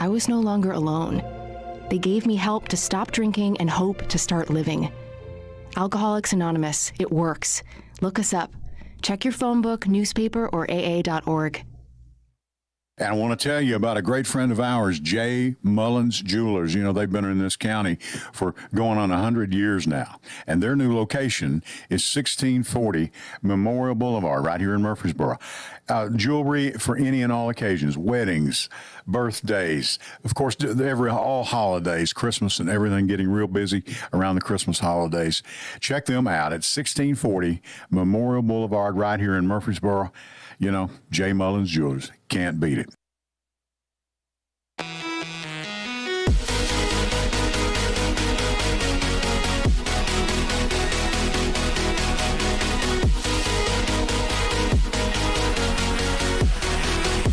I was no longer alone. They gave me help to stop drinking and hope to start living. Alcoholics Anonymous, it works. Look us up. Check your phone book, newspaper, or AA.org. And I want to tell you about a great friend of ours, J. Mullins Jewelers. You know, they've been in this county for going on 100 years now. And their new location is 1640 Memorial Boulevard right here in Murfreesboro. Jewelry for any and all occasions, weddings, birthdays, of course, all holidays, Christmas and everything, getting real busy around the Christmas holidays. Check them out at 1640 Memorial Boulevard right here in Murfreesboro. You know, J. Mullins Jewelers. Can't beat it.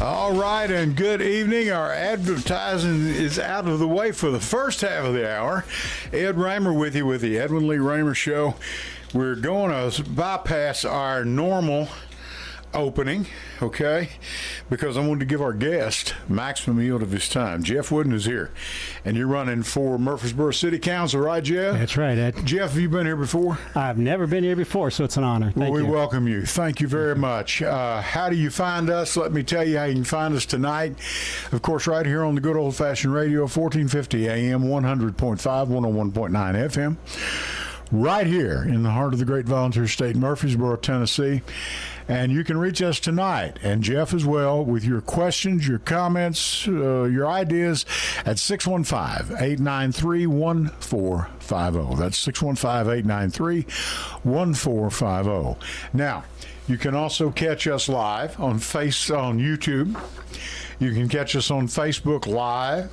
All right, and good evening. Our advertising is out of the way for the first half of the hour. Ed Raymer with you with the Edwin Lee Raymer Show. We're going to bypass our normal opening, okay, because I wanted to give our guest maximum yield of his time. Jeff Wooden is here, and you're running for Murfreesboro City Council, right, Jeff? That's right, Ed. Jeff, have you been here before? I've never been here before, so it's an honor. Thank you. We welcome you. Thank you very much. How do you find us? Let me tell you how you can find us tonight. Of course, right here on the good old-fashioned radio, 1450 AM, 100.5, 101.9 FM. Right here in the heart of the great volunteer state, Murfreesboro, Tennessee. And you can reach us tonight, and Jeff as well, with your questions, your comments, your ideas at 615-893-1450. That's 615-893-1450. Now, you can also catch us live on YouTube. You can catch us on Facebook Live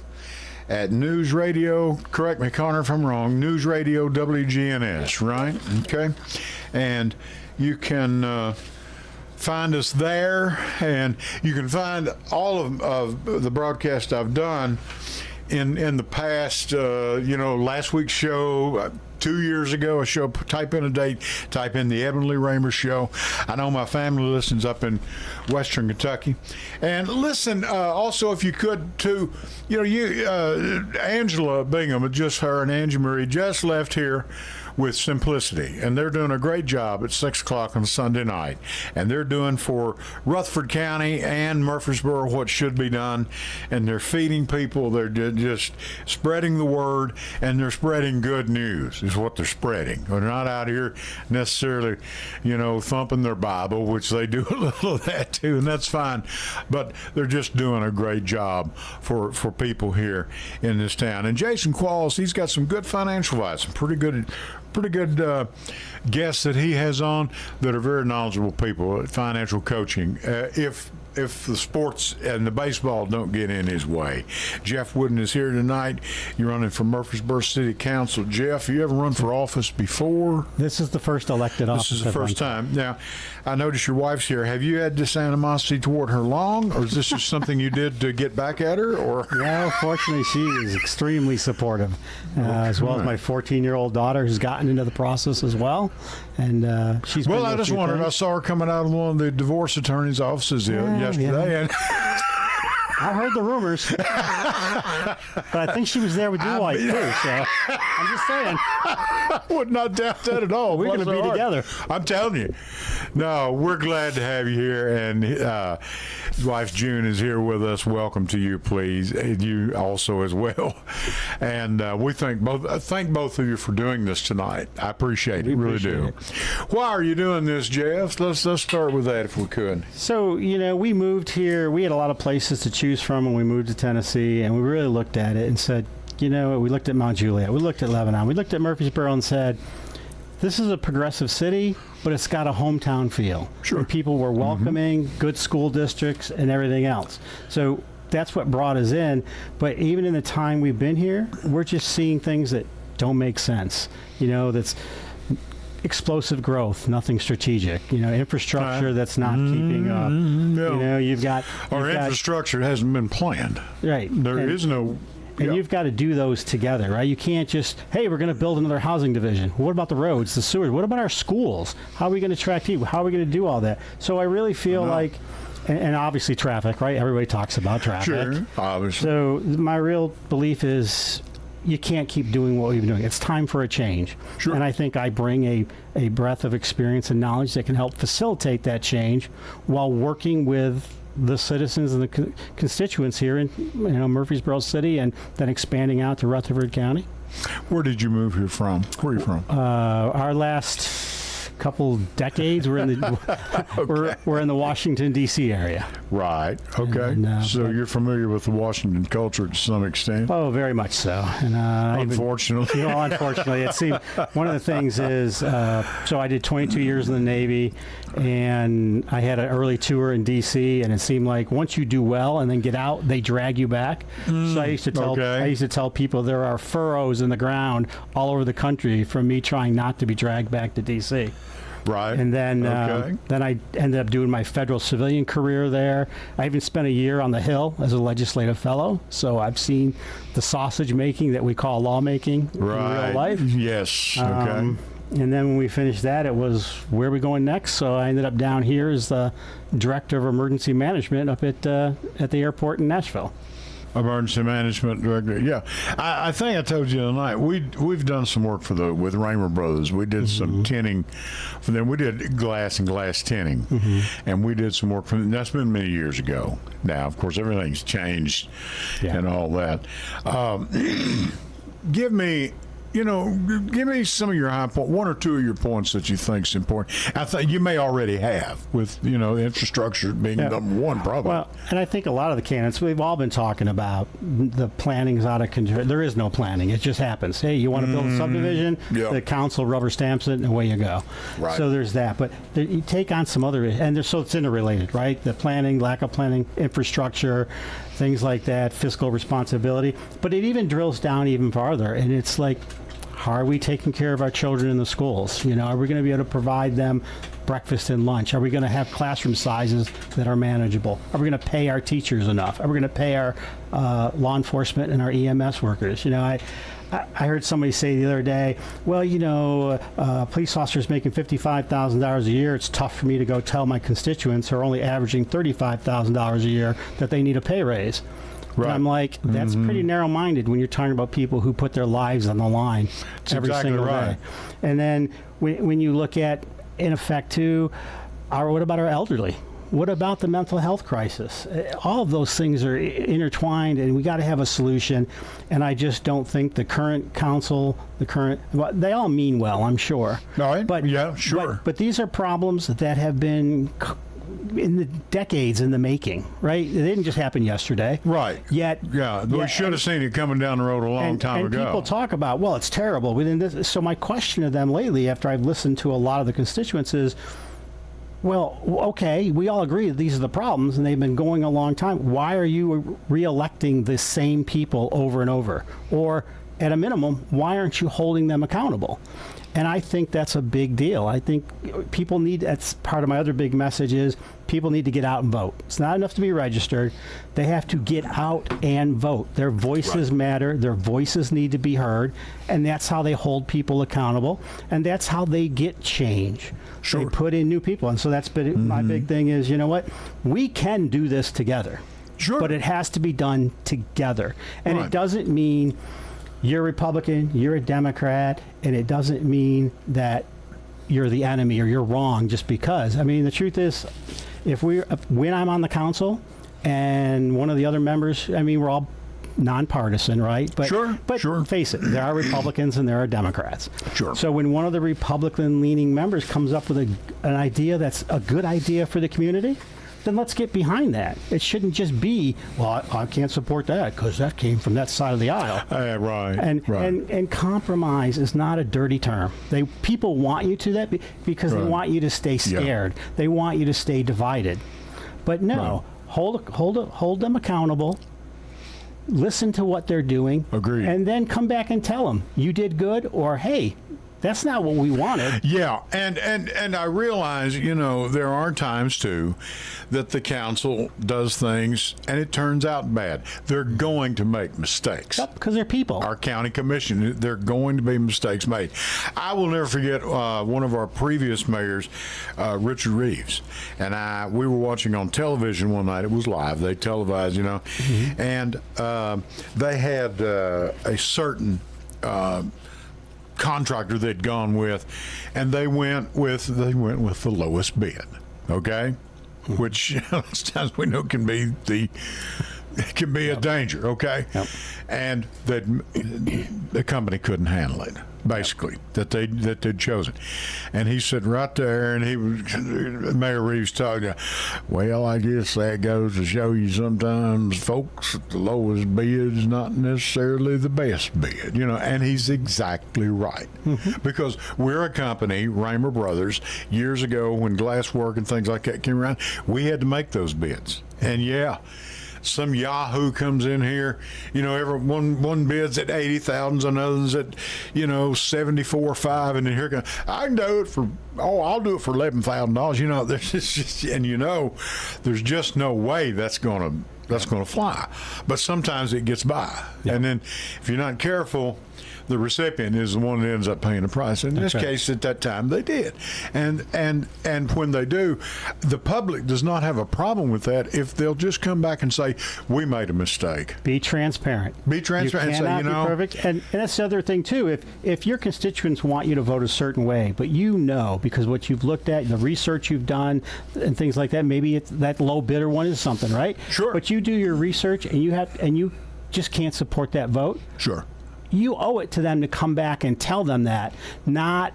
at News Radio, correct me, Connor, if I'm wrong, News Radio WGNS, right? Okay. And you can find us there, and you can find all of the broadcast I've done in the past, last week's show, 2 years ago, a show, type in a date, type in the Edwin Lee Raymer Show. I know my family listens up in Western Kentucky. And listen, also, if you could, to, Angela Bingham, just her and Angie Marie just left here with Simplicity, and they're doing a great job at 6 o'clock on Sunday night, and they're doing for Rutherford County and Murfreesboro what should be done, and they're feeding people. They're just spreading the word, and they're spreading good news is what they're spreading. They're not out here necessarily, thumping their Bible, which they do a little of that too, and that's fine, but they're just doing a great job for people here in this town. And Jason Qualls, he's got some good financial advice, some pretty good guests that he has on that are very knowledgeable people at financial coaching. If the sports and the baseball don't get in his way. Jeff Wooden is here tonight. You're running for Murfreesboro City Council. Jeff, you ever run for office before? This is the first elected office. This is the first time. Now, I notice your wife's here. Have you had this animosity toward her long, or is this just something you did to get back at her? Or well, fortunately, she is extremely supportive, as well as my 14-year-old daughter, who's gotten into the process as well. And she's well. I just wondered. I saw her coming out of one of the divorce attorney's offices yesterday, and I heard the rumors, but I think she was there with your wife too. So I'm just saying. I would not doubt that at all. We're going to be together. I'm telling you. No, we're glad to have you here, and his wife June is here with us. Welcome to you, please. And you also as well. And we thank both of you for doing this tonight. I appreciate it. Really do. Why are you doing this, Jeff? Let's start with that if we could. So we moved here. We had a lot of places to choose from when we moved to Tennessee, and we really looked at it and said, we looked at Mount Juliet, we looked at Lebanon, we looked at Murfreesboro and said, this is a progressive city, but it's got a hometown feel. Sure. And people were welcoming, good school districts, and everything else. So that's what brought us in. But even in the time we've been here, we're just seeing things that don't make sense. That's explosive growth, nothing strategic. Infrastructure that's not keeping up. No. Our infrastructure hasn't been planned. Right. There is no. And you've got to do those together, right? You can't just, hey, we're going to build another housing division. What about the roads, the sewers? What about our schools? How are we going to attract people? How are we going to do all that? So I really feel like and obviously traffic, right? Everybody talks about traffic. Sure, obviously. So my real belief is you can't keep doing what we've been doing. It's time for a change. Sure. And I think I bring a breadth of experience and knowledge that can help facilitate that change while working with the citizens and the constituents here in Murfreesboro City, and then expanding out to Rutherford County. Where did you move here from? Where are you from? Our last couple decades, we're in the Okay. we're in the Washington D.C. area. Right. Okay. And, So you're familiar with the Washington culture to some extent. Oh, very much so. And Unfortunately. unfortunately, it seemed one of the things is so I did 22 years in the Navy, and I had an early tour in D.C. and it seemed like once you do well and then get out, they drag you back. So I used to tell people there are furrows in the ground all over the country from me trying not to be dragged back to D.C. Right. And then I ended up doing my federal civilian career there. I even spent a year on the Hill as a legislative fellow, so I've seen the sausage making that we call lawmaking in real life. Yes. Okay. And then when we finished that, it was where are we going next? So I ended up down here as the director of emergency management up at the airport in Nashville. Emergency management director. Yeah, I think I told you the other night we've done some work with Raymer Brothers. We did some tinning for them. We did glass and glass tinning, and we did some work for them. That's been many years ago. Now, of course, everything's changed and all that. Give me some of your high point, one or two of your points that you think is important. I think you may already have with, infrastructure being number one, probably. Well, and I think a lot of the candidates, we've all been talking about the planning's out of control. There is no planning. It just happens. Hey, you want to build a subdivision? Yep. The council rubber stamps it, and away you go. Right. So there's that. But you take on some other, so it's interrelated, right? The planning, lack of planning, infrastructure, things like that, fiscal responsibility. But it even drills down even farther, and it's like, how are we taking care of our children in the schools? Are we going to be able to provide them breakfast and lunch? Are we going to have classroom sizes that are manageable? Are we going to pay our teachers enough? Are we going to pay our law enforcement and our EMS workers? I heard somebody say the other day, well, police officers making $55,000 a year. It's tough for me to go tell my constituents who are only averaging $35,000 a year that they need a pay raise. Right. And I'm like, that's pretty narrow-minded when you're talking about people who put their lives on the line every single day. And then when you look at, in effect, too, what about our elderly? What about the mental health crisis? All of those things are intertwined, and we got to have a solution. And I just don't think the current council, they all mean well, I'm sure. All right. But yeah, sure. But these are problems that have been in the decades in the making, right? It didn't just happen yesterday. Right. We should have seen it coming down the road a long time ago. And people talk about, well, it's terrible. So my question to them lately, after I've listened to a lot of the constituents, is, well, okay, we all agree that these are the problems, and they've been going a long time. Why are you re-electing the same people over and over? Or, at a minimum, why aren't you holding them accountable? And I think that's a big deal. I think people that's part of my other big message is people need to get out and vote. It's not enough to be registered. They have to get out and vote. Their voices matter. Their voices need to be heard. And that's how they hold people accountable. And that's how they get change. Sure. They put in new people. And so that's been my big thing is, you know what? We can do this together. Sure. But it has to be done together. And it doesn't mean you're a Republican, you're a Democrat, and it doesn't mean that you're the enemy or you're wrong just because. I mean, the truth is, when I'm on the council and one of the other members, I mean, we're all nonpartisan, right? But, sure. Face it, there are Republicans and there are Democrats. Sure. So when one of the Republican-leaning members comes up with an idea that's a good idea for the community, then let's get behind that. It shouldn't just be, well, I can't support that because that came from that side of the aisle. Right. And compromise is not a dirty term. People want you to that because they want you to stay scared. Yeah. They want you to stay divided. But no, hold them accountable. Listen to what they're doing. Agreed. And then come back and tell them you did good, or hey, That's not what we wanted. Yeah, and I realize, there are times too that the council does things and it turns out bad. They're going to make mistakes. Yep, because they're people. Our county commission, they're going to be mistakes made. I will never forget one of our previous mayors, Richard Reeves, and we were watching on television one night. It was live. They televised, and they had a certain contractor they'd gone with, and they went with the lowest bid. Okay, which sometimes we know can be a danger. Okay, yep. And that the company couldn't handle it. Basically, that they'd chosen, and he said right there, and Mayor Reeves talking. Well, I guess that goes to show you sometimes, folks, the lowest bid is not necessarily the best bid, And he's exactly right, because we're a company, Raymer Brothers. Years ago, when glasswork and things like that came around, we had to make those bids, and some Yahoo comes in here, every one bid's at 80,000, another's at, 74.5, and then here comes, I can do it for, I'll do it for $11,000. There's just no way that's going to fly. But sometimes it gets by, and then if you're not careful, the recipient is the one that ends up paying the price. In this case, at that time, they did. And when they do, the public does not have a problem with that if they'll just come back and say, we made a mistake. Be transparent. Be transparent. You cannot be perfect. And that's the other thing, too. If your constituents want you to vote a certain way, but because what you've looked at, the research you've done, and things like that, maybe it's that low bidder one is something, right? Sure. But you do your research, and you just can't support that vote. Sure. You owe it to them to come back and tell them that, not,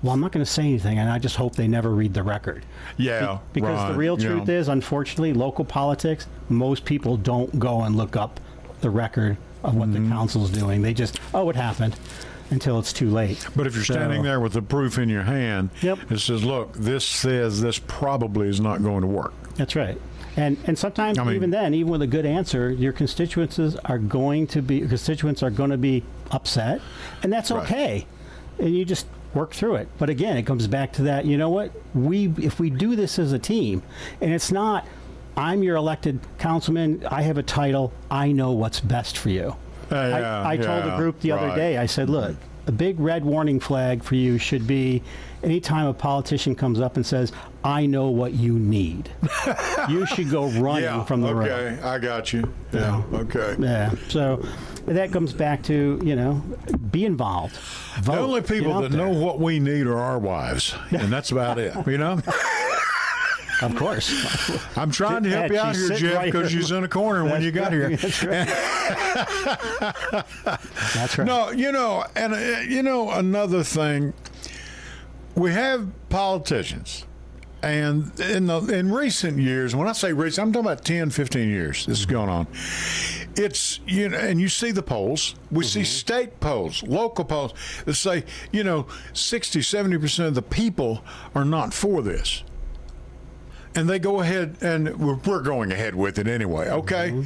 well, I'm not going to say anything, and I just hope they never read the record. Yeah, because right, the real truth is, unfortunately, local politics, most people don't go and look up the record of what the council's doing. They just, it happened, until it's too late. But if you're standing there with the proof in your hand, Yep. it says, look, this says this probably is not going to work. That's right. And sometimes, even with a good answer, your constituents are going to be upset, and that's okay. And you just work through it. But again, it comes back to that. You know what? If we do this as a team, and it's not, I'm your elected councilman, I have a title, I know what's best for you. I told the group the other day, I said, look, a big red warning flag for you should be anytime a politician comes up and says, I know what you need. You should go running from the room. Okay, I got you. Yeah, okay. Yeah, so that comes back to, be involved. Vote. The only people that know what we need are our wives, and that's about it, Of course. I'm trying to help you out here, Jeff, because you're in a corner when you got here. That's right. That's right. No, another thing, we have politicians, and in recent years, when I say recent, I'm talking about 10, 15 years this is going on. It's, and you see the polls. We see state polls, local polls that say, 60, 70% of the people are not for this. And they go ahead, and we're going ahead with it anyway, okay?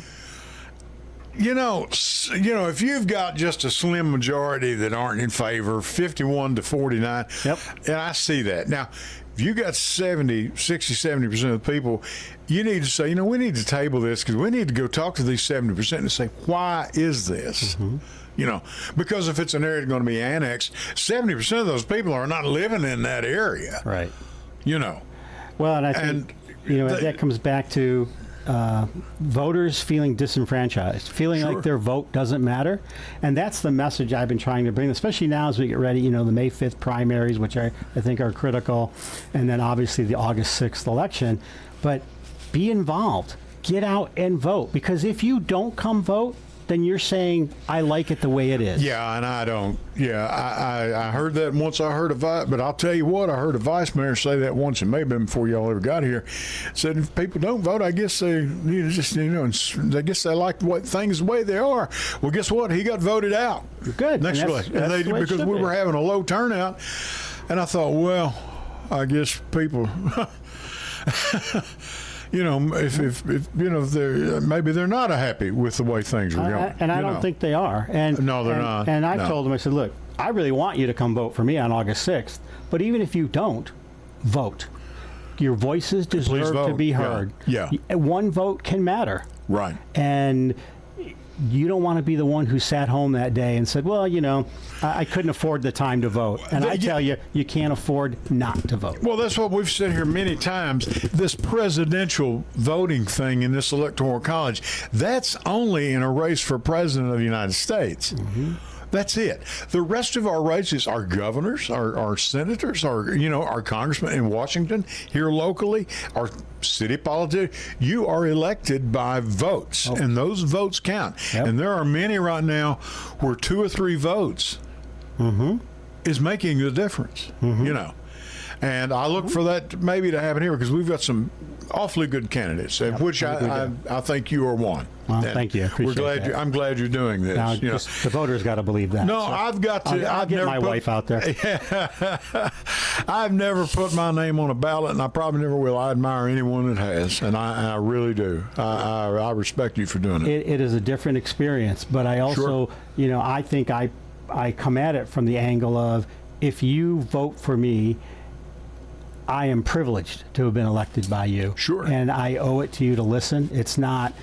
If you've got just a slim majority that aren't in favor, 51 to 49, yep. And I see that. Now, if you got 60, 70% of the people, you need to say, we need to table this because we need to go talk to these 70% and say, why is this? Because if it's an area that's going to be annexed, 70% of those people are not living in that area. Right. Well, and I think, that comes back to voters feeling disenfranchised, feeling like their vote doesn't matter. And that's the message I've been trying to bring, especially now as we get ready, the May 5th primaries, which I think are critical, and then obviously the August 6th election. But be involved. Get out and vote. Because if you don't come vote, then you're saying, I like it the way it is. Yeah, and I don't. Yeah, I heard that once. I heard but I'll tell you what, I heard a vice mayor say that once. It may have been before y'all ever got here. Said if people don't vote, I guess they I guess they like things the way they are. Well, guess what? He got voted out. Good. Next election. Because we were having a low turnout. And I thought, well, I guess people... if maybe they're not happy with the way things are going. And I don't think they are. And no, they're not. And I've told them, I said, look, I really want you to come vote for me on August 6th, but even if you don't, vote. Your voices deserve to be heard. Yeah. One vote can matter. Right. And you don't want to be the one who sat home that day and said, well, I couldn't afford the time to vote. And I tell you, you can't afford not to vote. Well, that's what we've said here many times. This presidential voting thing in this electoral college, that's only in a race for president of the United States. Mm-hmm. That's it. The rest of our races, our governors, our senators, our congressmen in Washington, here locally, our city politicians, you are elected by votes, and those votes count. Yep. And there are many right now where 2 or 3 votes is making the difference, And I look for that maybe to happen here because we've got some awfully good candidates, of which I think you are one. Well, thank you. I'm glad you're doing this. Now, the voters got to believe that. No, so I've got to. I'll get my wife out there. I've never put my name on a ballot, and I probably never will. I admire anyone that has, and I really do. I respect you for doing it. It is a different experience, but I also, I think I come at it from the angle of if you vote for me, I am privileged to have been elected by you. Sure. And I owe it to you to listen. It's not,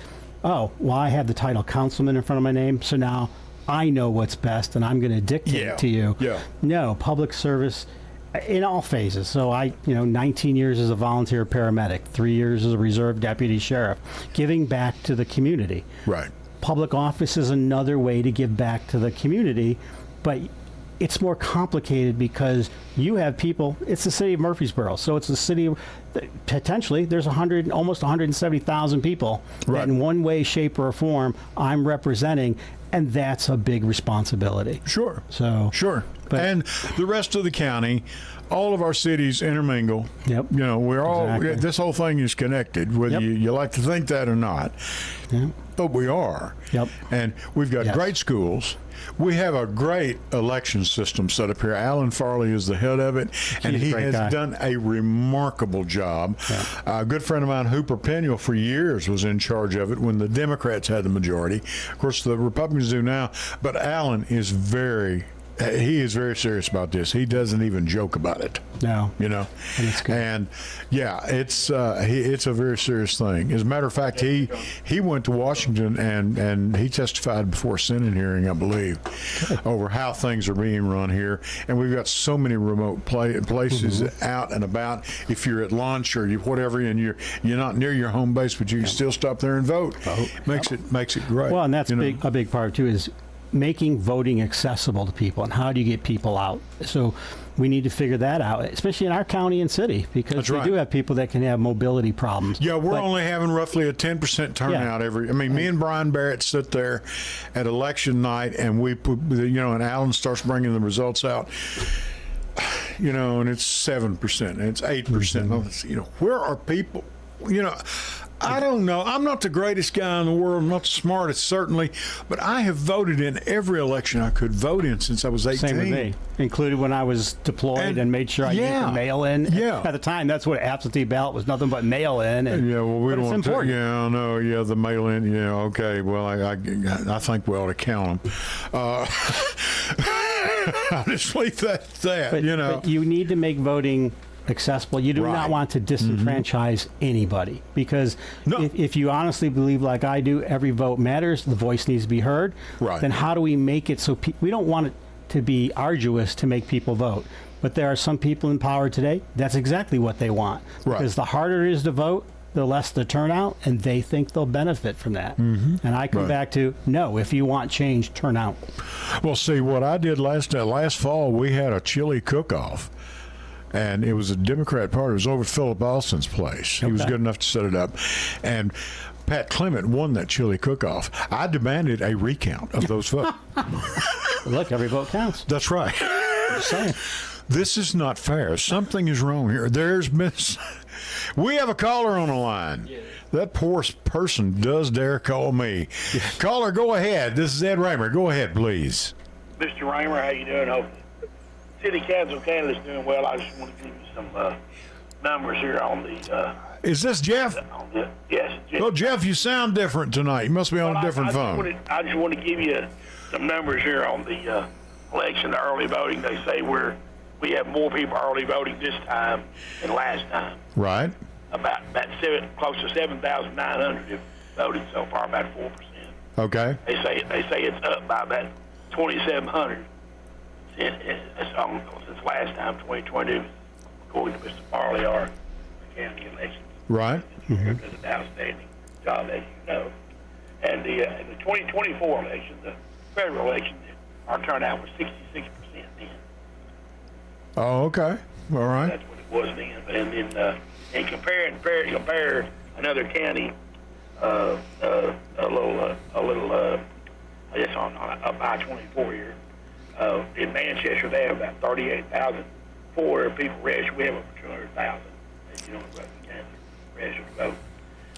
I have the title councilman in front of my name, so now I know what's best and I'm going to dictate to you. Yeah. No, public service in all phases. So 19 years as a volunteer paramedic, 3 years as a reserve deputy sheriff, giving back to the community. Right. Public office is another way to give back to the community, but it's more complicated because you have people. It's the city of Murfreesboro, so it's the city. Potentially, there's almost 170,000 people that, in one way, shape, or form, I'm representing, and that's a big responsibility. Sure. Sure. And the rest of the county, all of our cities intermingle. Yep. We're all. This whole thing is connected, whether you like to think that or not. Yep. But we are. Yep. And we've got great schools. We have a great election system set up here. Alan Farley is the head of it, and he has done a remarkable job. Yeah. A good friend of mine, Hooper Peniel, for years was in charge of it when the Democrats had the majority. Of course, the Republicans do now, but Alan is very serious about this. He doesn't even joke about it. No. And it's good. And it's a very serious thing. As a matter of fact, he went to Washington and he testified before a Senate hearing, I believe, over how things are being run here. And we've got so many remote places out and about. If you're at lunch or whatever, and you're not near your home base, but you can still stop there and vote. Makes it great. Well, and that's a big part too is making voting accessible to people, and how do you get people out? So we need to figure that out, especially in our county and city, because we do have people that can have mobility problems. Yeah, we're only having roughly a 10% turnout me and Brian Barrett sit there at election night, and we put, and Alan starts bringing the results out. And it's 7%, and it's 8%. Where are people? I don't know. I'm not the greatest guy in the world. I'm not the smartest, certainly. But I have voted in every election I could vote in since I was 18. Same with me. Included when I was deployed and made sure I used the mail-in. Yeah. At the time, that's what absentee ballot was, nothing but mail-in. And, we don't want important. The mail-in. Yeah, okay. Well, I think we ought to count them. I'll just leave that at that, But you need to make voting accessible. You do not want to disenfranchise anybody, because if you honestly believe, like I do, every vote matters, the voice needs to be heard, then how do we make it so we don't want it to be arduous to make people vote, but there are some people in power today, that's exactly what they want, because the harder it is to vote, the less the turnout, and they think they'll benefit from that. And I come back to, no, if you want change, turn out. Well, see, what I did last fall, we had a chili cook-off. And it was a Democrat party. It was over Philip Alston's place. He was good enough to set it up. And Pat Clement won that chili cook-off. I demanded a recount of those votes. Look, every vote counts. That's right. Just saying. This is not fair. Something is wrong here. We have a caller on the line. Yeah. That poor person does dare call me. Caller, go ahead. This is Ed Raymer. Go ahead, please. Mr. Raymer, how you doing? Hope City Council candidate's doing well. I just want to give you some numbers here on the Is this Jeff? Yes, Jeff. Well, Jeff, you sound different tonight. You must be on a different phone. I just want to give you some numbers here on the election, the early voting. They say we have more people early voting this time than last time. Right. About close to 7,900 have voted so far, about 4%. Okay. They say it's up by about 2,700 since last time, 2020, according to Mr. Farley, our county elections. Right. Does an outstanding job, as you know. And the 2024 election, the federal election, our turnout was 66% then. Oh, okay. All right. That's what it was then. And then compare another county, a little, I guess on up by 24 here. In Manchester, they have about 38,400 people registered. We have over 200,000. You know, Rutherford County registered to vote.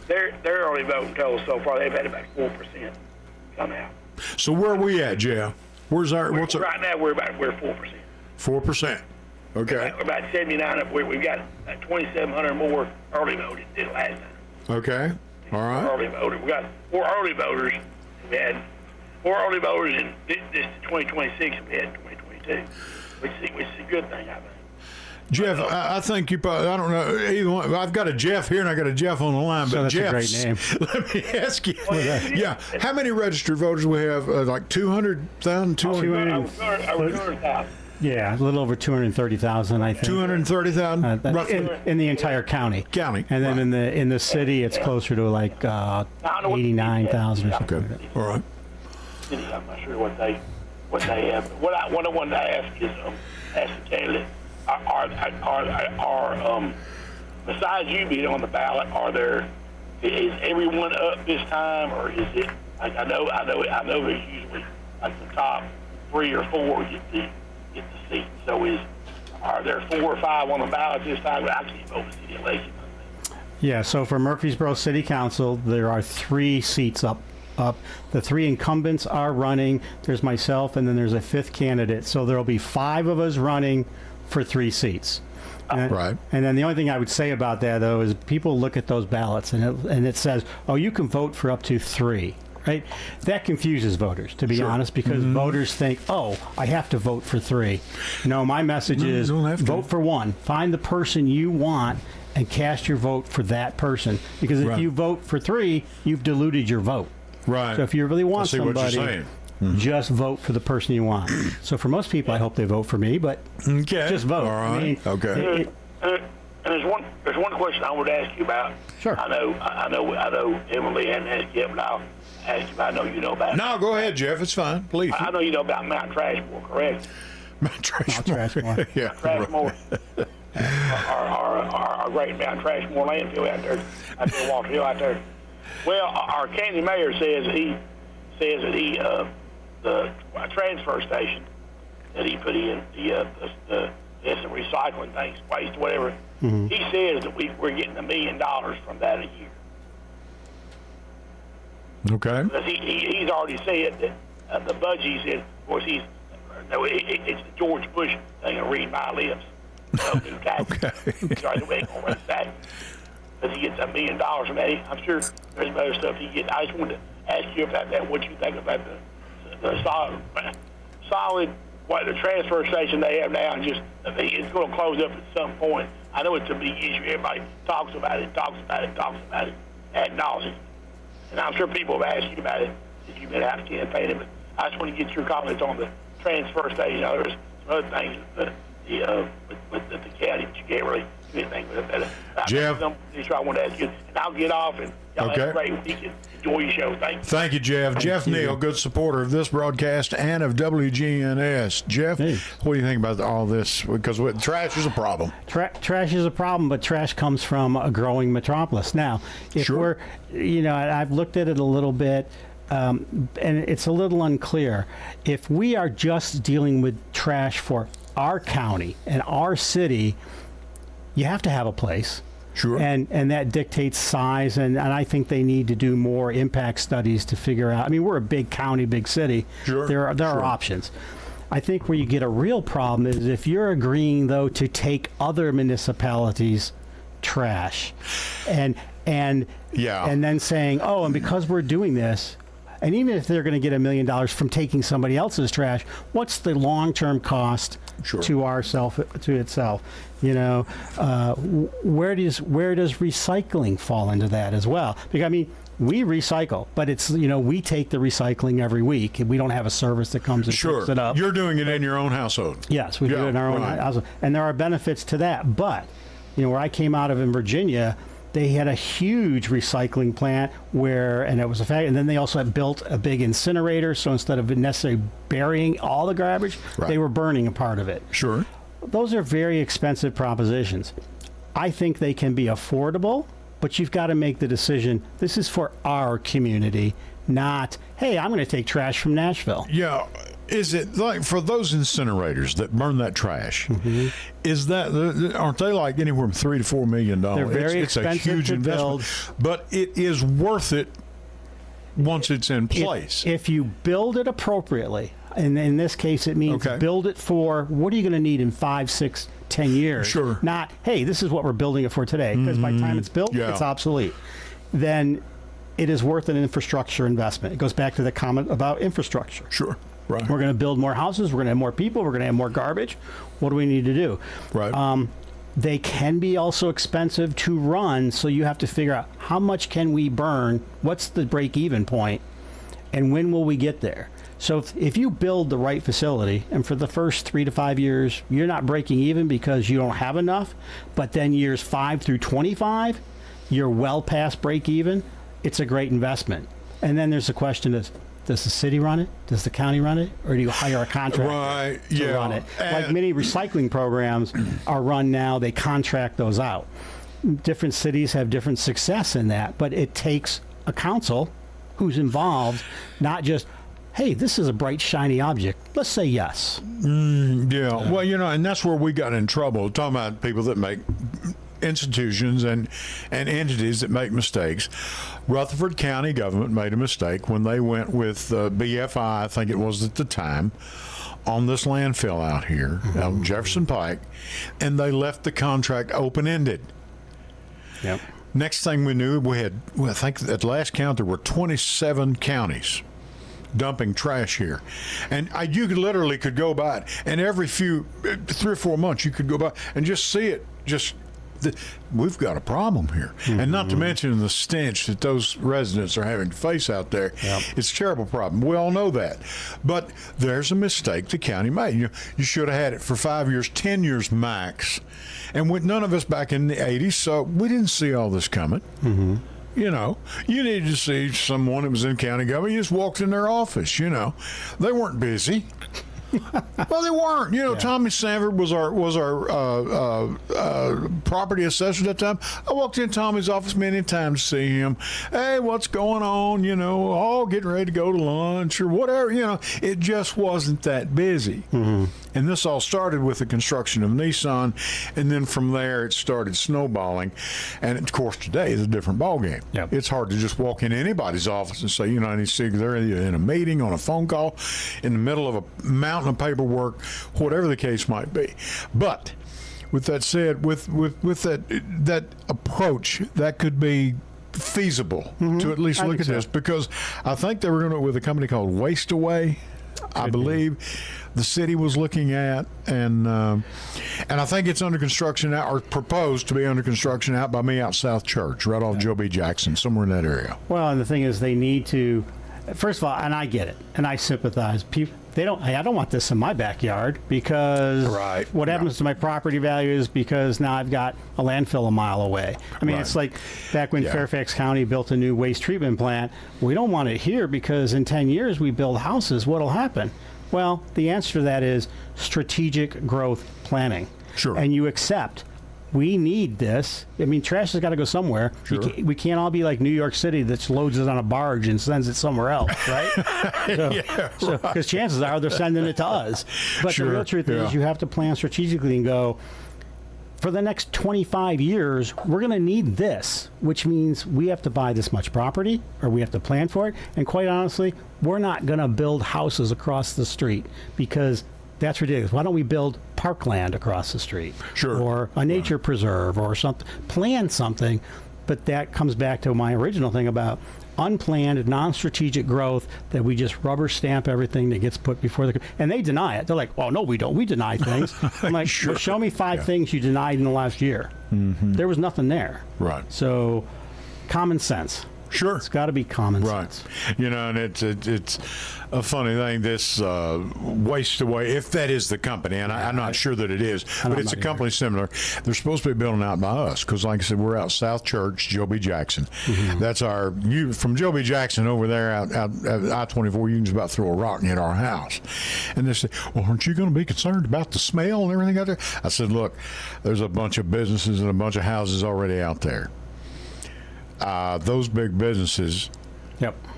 Their early voting totals so far, they've had about 4% come out. So where are we at, Jeff? What's our? Right now, we're 4%. 4%. Okay. We're about 79. We've got 2,700 more early voted than last time. Okay. All right. Early voted. We got more early voters. We had more early voters in this 2026 than we had in 2022, which is a good thing, I think. Jeff, I think you probably, I don't know, either one. I've got a Jeff here and I got a Jeff on the line. So but that's Jeff, a great name. Let me ask you. Yeah. How many registered voters we have? Like 200,000? 200,000. Yeah, a little over 230,000, I think. 230,000? In the entire county. County. And then in the city, it's closer to like 89,000 or something. Okay. All right. I'm not sure what they have. What I wanted to ask is, ask the candidate, are besides you being on the ballot, is everyone up this time, or is it? I know there's usually like the top 3 or 4 get the seat. So are there 4 or 5 on the ballot this time? I can't vote for city election. Yeah. So for Murfreesboro City Council, there are 3 seats up. The 3 incumbents are running. There's myself, and then there's a 5th candidate. So there'll be 5 of us running for 3 seats. Right. And then the only thing I would say about that, though, is people look at those ballots, and it says, oh, you can vote for up to 3. Right? That confuses voters, to be honest, because voters think, oh, I have to vote for 3. No, my message is vote for 1. Find the person you want and cast your vote for that person. Because if you vote for 3, you've diluted your vote. Right. So if you really want somebody, just vote for the person you want. So for most people, I hope they vote for me, but just vote. All right. I mean, okay. And there's one question I would ask you about. Sure. I know Emily hadn't asked yet, but I'll ask you. I know you know about it. No, go ahead, Jeff. It's fine. Please. I know you know about Mount Trashmore, correct? Mount Trashmore. Yeah. Trashmore. Our great Mount Trashmore landfill out there Walker Hill out there. Well, our county mayor says that the transfer station that he put in the recycling things, waste, whatever. He says that we're getting $1 million from that a year. Okay. Because he's already said that the budget. He said, of course, it's the George Bush thing. I read my lips. New taxes. Okay. Sorry, we ain't gonna raise that. Because he gets $1 million from that. I'm sure there's other stuff he gets. I just wanted to ask you about that. What you think about the solid what the transfer station they have now? And just it's going to close up at some point. I know it's a big issue. Everybody talks about it ad nauseum. And I'm sure people have asked you about it if you've been out campaigning. But I just want to get your comments on the transfer station. There's some other things with the county, but you can't really do anything with it. Jeff, I want to ask you, and I'll get off, and y'all have a great weekend. Enjoy your show. Thank you. Thank you, Jeff. Jeff Neal, good supporter of this broadcast and of WGNS. Jeff, what do you think about all this? Because trash is a problem. Trash is a problem, but trash comes from a growing metropolis. Now, if we're, I've looked at it a little bit, and it's a little unclear. If we are just dealing with trash for our county and our city, you have to have a place. Sure. And that dictates size, and I think they need to do more impact studies to figure out. I mean, we're a big county, big city. Sure. There are options. I think where you get a real problem is if you're agreeing, though, to take other municipalities' trash, and Yeah. and then saying, oh, and because we're doing this, and even if they're going to get $1 million from taking somebody else's trash, what's the long-term cost Sure. to itself? You know, where does recycling fall into that as well? Because I mean, we recycle, but it's, you know, we take the recycling every week, and we don't have a service that comes and Sure. picks it up. You're doing it in your own household. Yes, we do it in our own right. house, and there are benefits to that. But you know, where I came out of in Virginia, they had a huge recycling plant and it was a fact. And then they also had built a big incinerator. So instead of necessarily burying all the garbage, Right. they were burning a part of it. Sure. Those are very expensive propositions. I think they can be affordable, but you've got to make the decision. This is for our community, not, hey, I'm going to take trash from Nashville. Yeah. Is it like for those incinerators that burn that trash? Mm-hmm. Is that aren't they like anywhere from $3 to $4 million? They're very it's expensive a huge to investment, but it is worth it once it's in place. If you build it appropriately, and in this case it means Okay. build it for what are you going to need in 5, 6, 10 years? Sure. Not, hey, this is what we're building it for today, because by the time it's built, Yeah. it's obsolete. Then it is worth an infrastructure investment. It goes back to the comment about infrastructure. Sure. Right. We're going to build more houses. We're going to have more people. We're going to have more garbage. What do we need to do? Right. They can be also expensive to run, so you have to figure out how much can we burn, what's the break-even point, and when will we get there? So if you build the right facility, and for the first 3 to 5 years, you're not breaking even because you don't have enough, but then years 5 through 25, you're well past break-even, it's a great investment. And then there's the question is, does the city run it? Does the county run it? Or do you hire a contractor Right, to yeah. run it? Like many recycling programs are run now, they contract those out. Different cities have different success in that, but it takes a council who's involved, not just, hey, this is a bright, shiny object. Let's say yes. Yeah. Well, you know, and that's where we got in trouble, talking about people that make institutions and entities that make mistakes. Rutherford County government made a mistake when they went with BFI, I think it was at the time, on this landfill out here, out on Jefferson Pike, and they left the contract open-ended. Yep. Next thing we knew, I think at last count, there were 27 counties dumping trash here. And you literally could go by it, and every 3 or 4 months you could go by and just see it, we've got a problem here. Mm-hmm. And not to mention the stench that those residents are having to face out there. Yep. It's a terrible problem. We all know that. But there's a mistake the county made. You should have had it for 5 years, 10 years max. And with none of us back in the 80s, so we didn't see all this coming. Mm-hmm. You know, you needed to see someone that was in county government. You just walked in their office, you know. They weren't busy. Well, they weren't. You know, yeah. Tommy Sanford was our property assessor at that time. I walked in Tommy's office many times to see him. Hey, what's going on? You know, getting ready to go to lunch or whatever. You know, it just wasn't that busy. Mm-hmm. And this all started with the construction of Nissan, and then from there it started snowballing. And of course, today is a different ballgame. Yep. It's hard to just walk in anybody's office and say, you know, I need to see they're in a meeting, on a phone call, in the middle of a mountain of paperwork, whatever the case might be. But with that said, with that approach, that could be feasible to at least look at this, because I think they were going to with a company called Waste Away. I believe the city was looking at, and I think it's under construction now, or proposed to be under construction out by me out South Church, right off Joe B. Jackson, somewhere in that area. Well, and the thing is, they need to. First of all, and I get it, and I sympathize. People, I don't want this in my backyard, because what happens to my property values because now I've got a landfill a mile away. I mean, it's like back when Fairfax County built a new waste treatment plant. We don't want it here because in 10 years we build houses. What'll happen? Well, the answer to that is strategic growth planning. Sure. And you accept, we need this. I mean, trash has got to go somewhere. Sure. We can't all be like New York City that loads it on a barge and sends it somewhere else, right? Because chances are they're sending it to us. But the real truth is you have to plan strategically and go, for the next 25 years, we're going to need this, which means we have to buy this much property, or we have to plan for it. And quite honestly, we're not going to build houses across the street because that's ridiculous. Why don't we build parkland across the street? Sure. Or a nature preserve or something. Plan something. But that comes back to my original thing about unplanned, non-strategic growth that we just rubber stamp everything that gets put before the... And they deny it. They're like, oh, no, we don't. We deny things. I'm like, Sure. well, show me 5 things you denied in the last year. Mm-hmm. There was nothing there. Right. So, common sense. Sure. It's got to be common Right. sense. You know, and it's a funny thing, this Waste Away, if that is the company, and I'm not sure that it is, but it's a company similar. They're supposed to be building out by us because, like I said, we're out South Church, Joe B. Jackson. Mm-hmm. That's from Joe B. Jackson over there out I-24, you can just about throw a rock and hit our house. And they say, well, aren't you going to be concerned about the smell and everything out there? I said, look, there's a bunch of businesses and a bunch of houses already out there. Those big businesses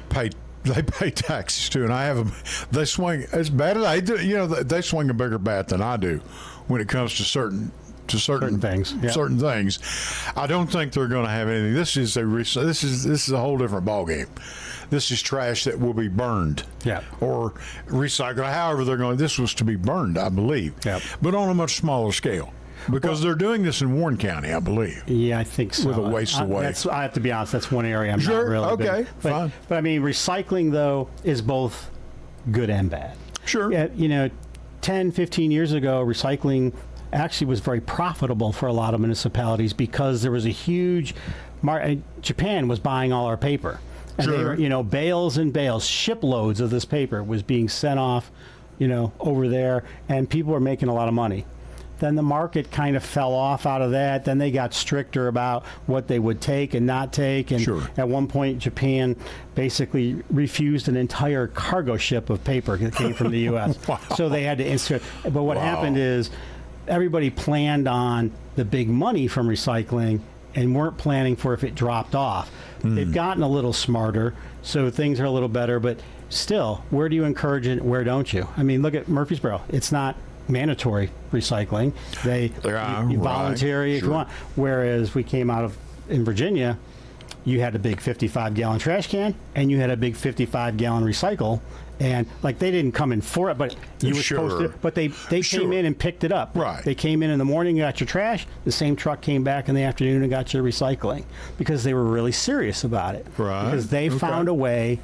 pay taxes too, and I have them. They swing as bad as I do. You know, they swing a bigger bat than I do when it comes to certain things. Yep. Certain things. I don't think they're going to have anything. This is a whole different ballgame. This is trash that will be burned, or recycled. However, they're going. This was to be burned, I believe, but on a much smaller scale. Because they're doing this in Warren County, I believe. Yeah, I think so. With a Waste Away. I have to be honest, that's one area I'm not really okay, big. fine. But I mean, recycling, though, is both good and bad. Sure. Yeah, you know, 10, 15 years ago, recycling actually was very profitable for a lot of municipalities because there was a huge Japan was buying all our paper. And they were, bales and bales, shiploads of this paper was being sent off, over there, and people were making a lot of money. Then the market kind of fell off out of that. Then they got stricter about what they would take and not take. And at one point, Japan basically refused an entire cargo ship of paper that came from the U.S. Wow. So they had to insert. But what happened is everybody planned on the big money from recycling and weren't planning for if it dropped off. They've gotten a little smarter, so things are a little better. But still, where do you encourage it? Where don't you? I mean, look at Murfreesboro. It's not mandatory recycling. You voluntary if you want. Whereas we came out of in Virginia, you had a big 55-gallon trash can and you had a big 55-gallon recycle, and like they didn't come in for it, but you were supposed to. But they came in and picked it up. Right. They came in the morning, got your trash. The same truck came back in the afternoon and got your recycling because they were really serious about it. Right. Because they found a way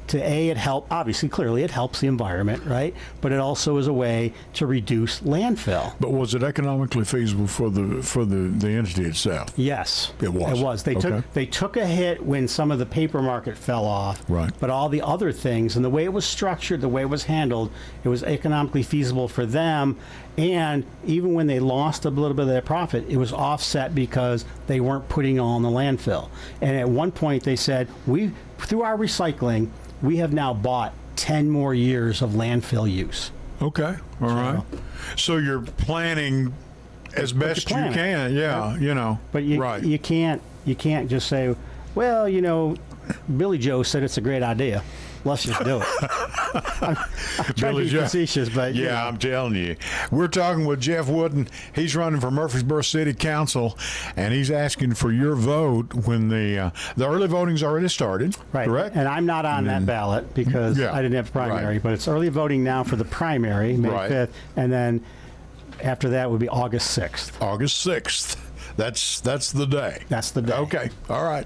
to it help, obviously, clearly it helps the environment, right? But it also is a way to reduce landfill. But was it economically feasible for the entity itself? Yes, it was. It was. They took a hit when some of the paper market fell off. Right. But all the other things and the way it was structured, the way it was handled, it was economically feasible for them. And even when they lost a little bit of their profit, it was offset because they weren't putting all in the landfill. And at one point they said, through our recycling, we have now bought 10 more years of landfill use. Okay, all right. So you're planning as best you can, But you can't just say, well, Billy Joe said it's a great idea. Let's just do it. I'm trying to be facetious, but I'm telling you. We're talking with Jeff Wooden. He's running for Murfreesboro City Council, and he's asking for your vote when the early voting's already started. Right. Correct? And I'm not on that ballot because I didn't have primary, but it's early voting now for the primary, May 5th, and then after that would be August 6th. August 6th. That's the day. That's the day. Okay. All right.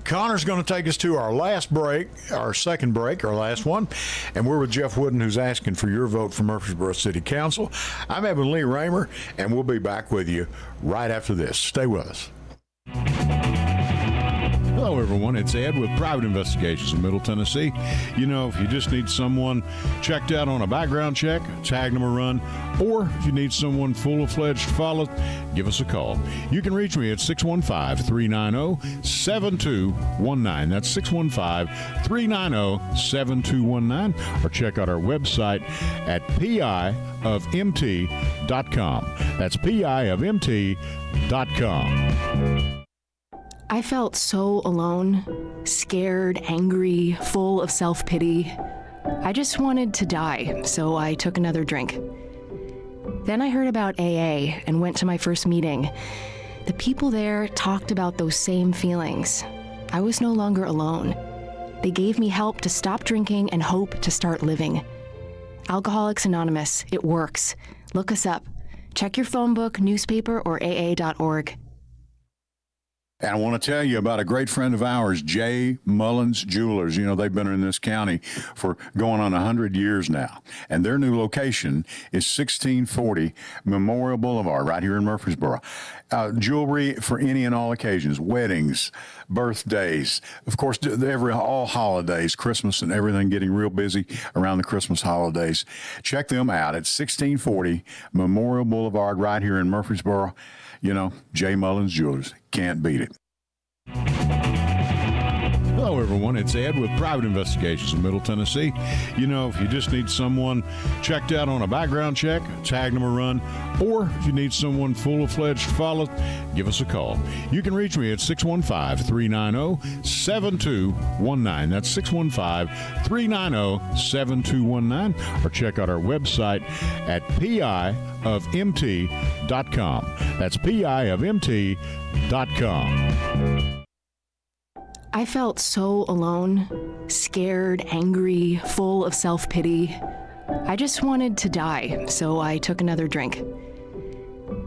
Connor's going to take us to our last break, our second break, our last one. And we're with Jeff Wooden, who's asking for your vote for Murfreesboro City Council. I'm Evan Lee Raymer, and we'll be back with you right after this. Stay with us. Hello, everyone. It's Ed with Private Investigations in Middle Tennessee. If you just need someone checked out on a background check, tag them a run, or if you need someone full-fledged follow, give us a call. You can reach me at 615-390-7219. That's 615-390-7219. Or check out our website at piofmt.com. That's piofmt.com. I felt so alone, scared, angry, full of self-pity. I just wanted to die, so I took another drink. Then I heard about AA and went to my first meeting. The people there talked about those same feelings. I was no longer alone. They gave me help to stop drinking and hope to start living. Alcoholics Anonymous, it works. Look us up. Check your phone book, newspaper, or AA.org. And I want to tell you about a great friend of ours, J. Mullins Jewelers. You know, they've been in this county for going on 100 years now. And their new location is 1640 Memorial Boulevard right here in Murfreesboro. Jewelry for any and all occasions, weddings, birthdays, of course, all holidays, Christmas and everything, getting real busy around the Christmas holidays. Check them out at 1640 Memorial Boulevard right here in Murfreesboro. You know, J. Mullins Jewelers. Can't beat it. Hello, everyone. It's Ed with Private Investigations in Middle Tennessee. You know, if you just need someone checked out on a background check, tag them a run, or if you need someone full-fledged follow, give us a call. You can reach me at 615-390-7219. That's 615-390-7219. Or check out our website at piofmt.com. That's piofmt.com. I felt so alone, scared, angry, full of self-pity. I just wanted to die, so I took another drink.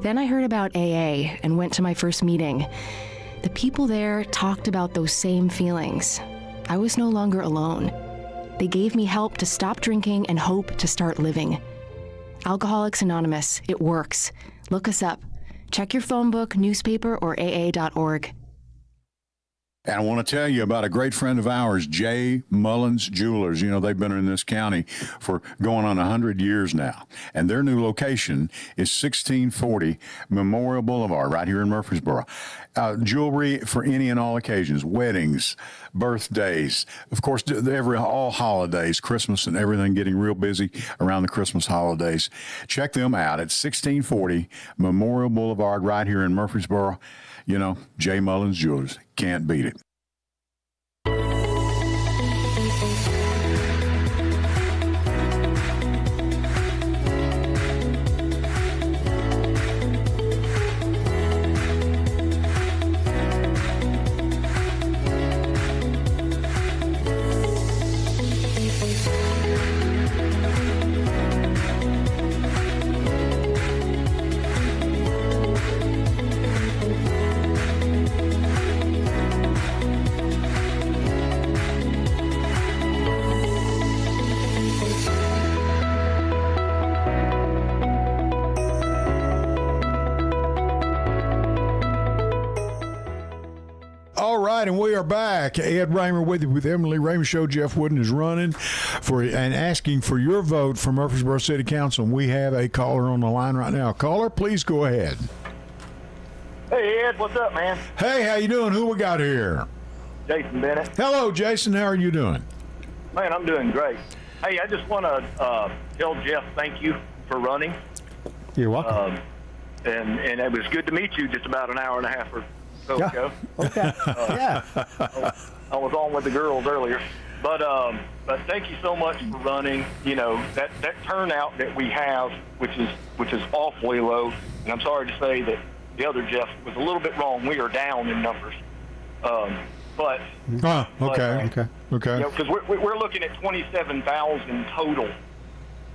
Then I heard about AA and went to my first meeting. The people there talked about those same feelings. I was no longer alone. They gave me help to stop drinking and hope to start living. Alcoholics Anonymous, it works. Look us up. Check your phone book, newspaper, or AA.org. And I want to tell you about a great friend of ours, J. Mullins Jewelers. You know, they've been in this county for going on 100 years now. And their new location is 1640 Memorial Boulevard right here in Murfreesboro. Jewelry for any and all occasions, weddings, birthdays, of course, all holidays, Christmas and everything, getting real busy around the Christmas holidays. Check them out at 1640 Memorial Boulevard right here in Murfreesboro. You know, J. Mullins Jewelers. Can't beat it. And we are back. Ed Raymer with you with Emily Raymer Show. Jeff Wooden is running and asking for your vote for Murfreesboro City Council. And we have a caller on the line right now. Caller, please go ahead. Hey, Ed, what's up, man? Hey, how you doing? Who we got here? Jason Bennett. Hello, Jason. How are you doing? Man, I'm doing great. Hey, I just want to tell Jeff thank you for running. You're welcome. And it was good to meet you just about an hour and a half or so ago. Okay. Yeah. I was on with the girls earlier. But thank you so much for running. You know, that turnout that we have, which is awfully low, and I'm sorry to say that the other Jeff was a little bit wrong. We are down in numbers. Okay. You know, because we're looking at 27,000 total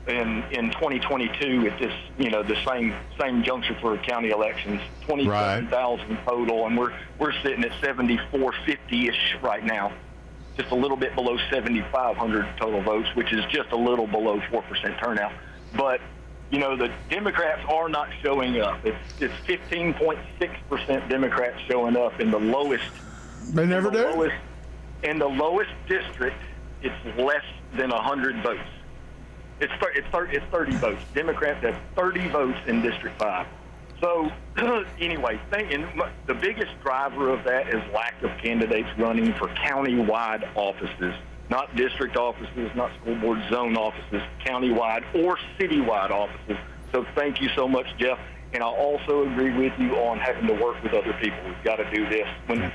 in 2022 at this, you know, the same juncture for county elections. 27,000 total, and we're sitting at 7,450-ish right now, just a little bit below 7,500 total votes, which is just a little below 4% turnout. But you know, the Democrats are not showing up. It's 15.6% Democrats showing up in the lowest. They never do. In the lowest district, it's less than 100 votes. It's 30 votes. Democrats have 30 votes in District 5. So anyway, the biggest driver of that is lack of candidates running for county-wide offices, not district offices, not school board zone offices, county-wide or city-wide offices. So thank you so much, Jeff. And I also agree with you on having to work with other people. We've got to do this. But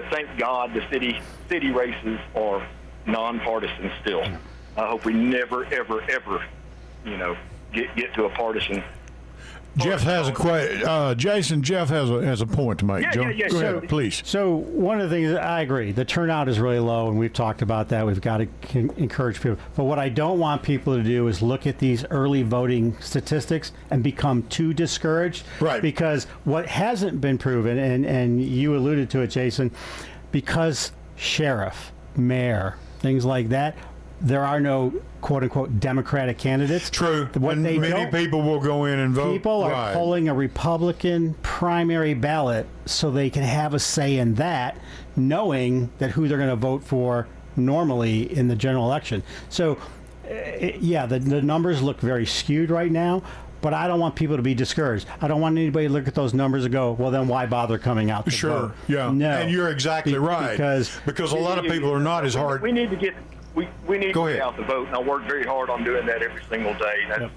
thank God the city races are nonpartisan still. I hope we never, ever, ever, you know, get to a partisan. Jeff has a Jason. Jeff has a point to make. Yeah, Joe, yeah, go sure. ahead, please. So one of the things, I agree, the turnout is really low, and we've talked about that. We've got to encourage people. But what I don't want people to do is look at these early voting statistics and become too discouraged. Right. Because what hasn't been proven, and you alluded to it, Jason, because sheriff, mayor, things like that, there are no quote-unquote Democratic candidates. True. What And many people will go in and vote. People are pulling a Republican primary ballot so they can have a say in that, knowing that who they're going to vote for normally in the general election. So, the numbers look very skewed right now, but I don't want people to be discouraged. I don't want anybody to look at those numbers and go, well, then why bother coming out to vote? Yeah. No. And you're exactly right. Because a lot of people are not as hard. We need to get we need Go to ahead. get out the vote, and I work very hard on doing that every single day. That's,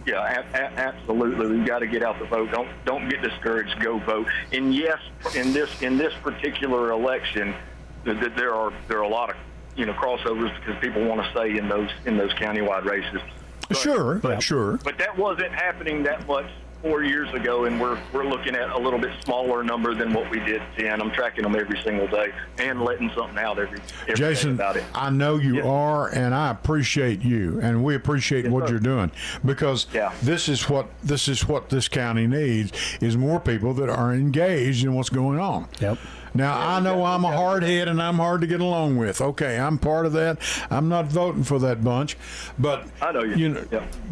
absolutely. We've got to get out the vote. Don't get discouraged. Go vote. And yes, in this particular election, there are a lot of crossovers because people want to stay in those countywide races. Sure. But that wasn't happening that much 4 years ago, and we're looking at a little bit smaller number than what we did then. I'm tracking them every single day and letting something out every Jason, day about it. I know you are, and I appreciate you, and we appreciate what you're doing, because this is what this county needs is more people that are engaged in what's going on. Yep. Now, I know I'm a hard head and I'm hard to get along with. Okay, I'm part of that. I'm not voting for that bunch, but I know you.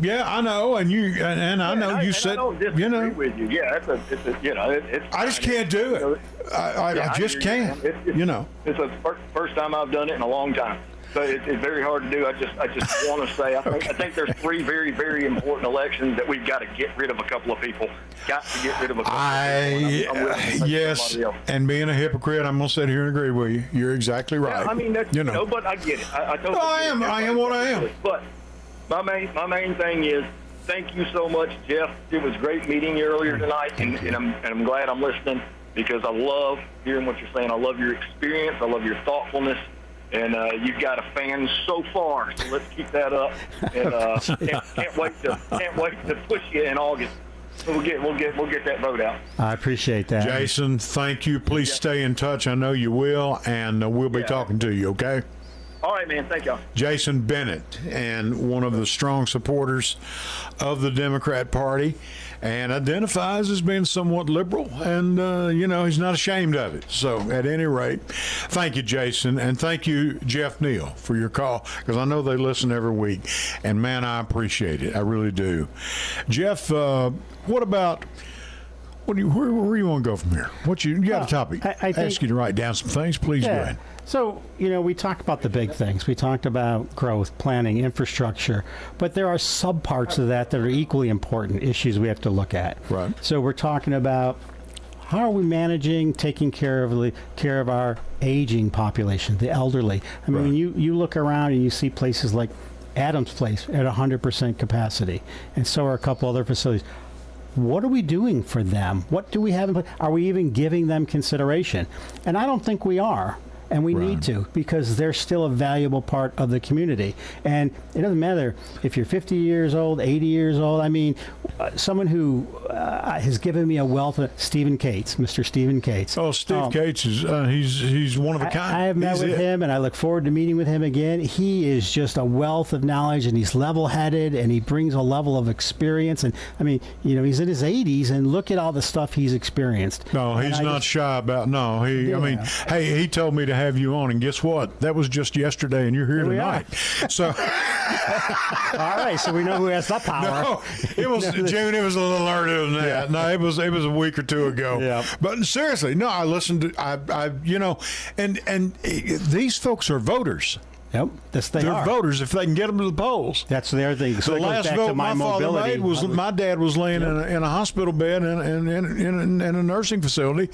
I know, and you and I know you said, I don't disagree with you. Yeah, it's I just can't do it. I just can't. It's the first time I've done it in a long time. So it's very hard to do. I just want to say, I think there's three very, very important elections that we've got to get rid of a couple of people. Got to get rid of a couple of people. I'm willing to take yes, somebody else. and being a hypocrite, I'm going to sit here and agree with you. You're exactly right. Yeah, I mean, that's, but I get it. I totally I am what I am. But my main thing is, thank you so much, Jeff. It was great meeting you earlier tonight, and I'm glad I'm listening because I love hearing what you're saying. I love your experience. I love your thoughtfulness. And you've got a fan so far, so let's keep that up. And can't wait to push you in August. So we'll get that vote out. I appreciate that, Jason. Thank you. Please stay in touch. I know you will, and we'll be talking to you. Okay. All right, man. Thank y'all. Jason Bennett, and one of the strong supporters of the Democrat Party, and identifies as being somewhat liberal, and he's not ashamed of it. So at any rate, thank you, Jason, and thank you, Jeff Neal, for your call, because I know they listen every week, and man, I appreciate it. I really do. Jeff, where do you want to go from here? You got a topic? I ask you to write down some things. Please go ahead. So, we talked about the big things. We talked about growth, planning, infrastructure, but there are subparts of that are equally important issues we have to look at. Right. So we're talking about how are we managing taking care of our aging population, the elderly. I mean, when you look around and you see places like Adams Place at 100% capacity, and so are a couple other facilities. What are we doing for them? What do we have in place? Are we even giving them consideration? And I don't think we are. And we need to, because they're still a valuable part of the community. And it doesn't matter if you're 50 years old, 80 years old. I mean, someone who has given me a wealth of Stephen Cates, Mr. Stephen Cates. Oh, Steve Cates is he's one of a kind. I have met with him, and I look forward to meeting with him again. He is just a wealth of knowledge, and he's level-headed, and he brings a level of experience. And I mean, he's in his 80s, and look at all the stuff he's experienced. No, he's not shy about. No, I mean, hey, he told me to have you on, and guess what? That was just yesterday, and you're here tonight. So, all right, so we know who has that power. No, it was June. It was a little earlier than that. Yeah. No, it was a week or two ago. Yeah. But seriously, no, I listened to and these folks are voters. Yep, they're voters if they can get them to the polls. That's the other thing. So the last vote my father made was my dad was laying in a hospital bed in a nursing facility,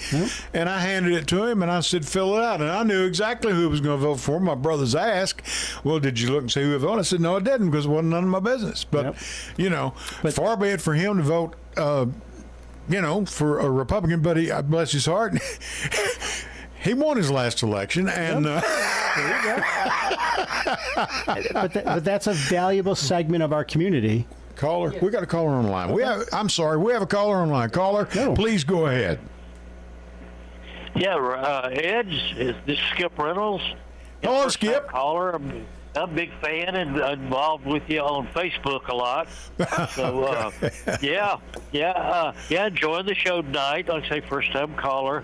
and I handed it to him and I said, fill it out. And I knew exactly who was going to vote for him. My brothers asked, well, did you look and see who voted? I said, no, I didn't, because it wasn't none of my business. But, far be it for him to vote, for a Republican, but bless his heart, he won his last election, and there you go. but that's a valuable segment of our community Caller, we got a caller on the line. We have a caller on the line. Caller, please go ahead. Yeah, Ed, this is Skip Reynolds. Hello, Skip. Caller. I'm a big fan and involved with you on Facebook a lot. So, enjoying the show tonight. Like I say, first-time caller.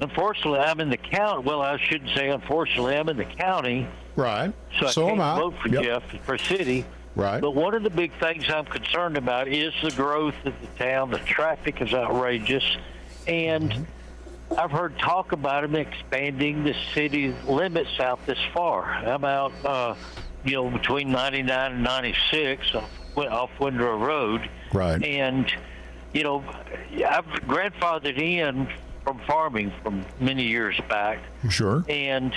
Unfortunately, I'm in the county. Well, I shouldn't say unfortunately. I'm in the county. Right. So I am I. can't vote for Jeff for city. Right. But one of the big things I'm concerned about is the growth of the town. The traffic is outrageous. And I've heard talk about them expanding the city limits out this far. I'm out, between 99 and 96 off Windrow Road. Right. And, I've grandfathered in from farming from many years back. Sure. And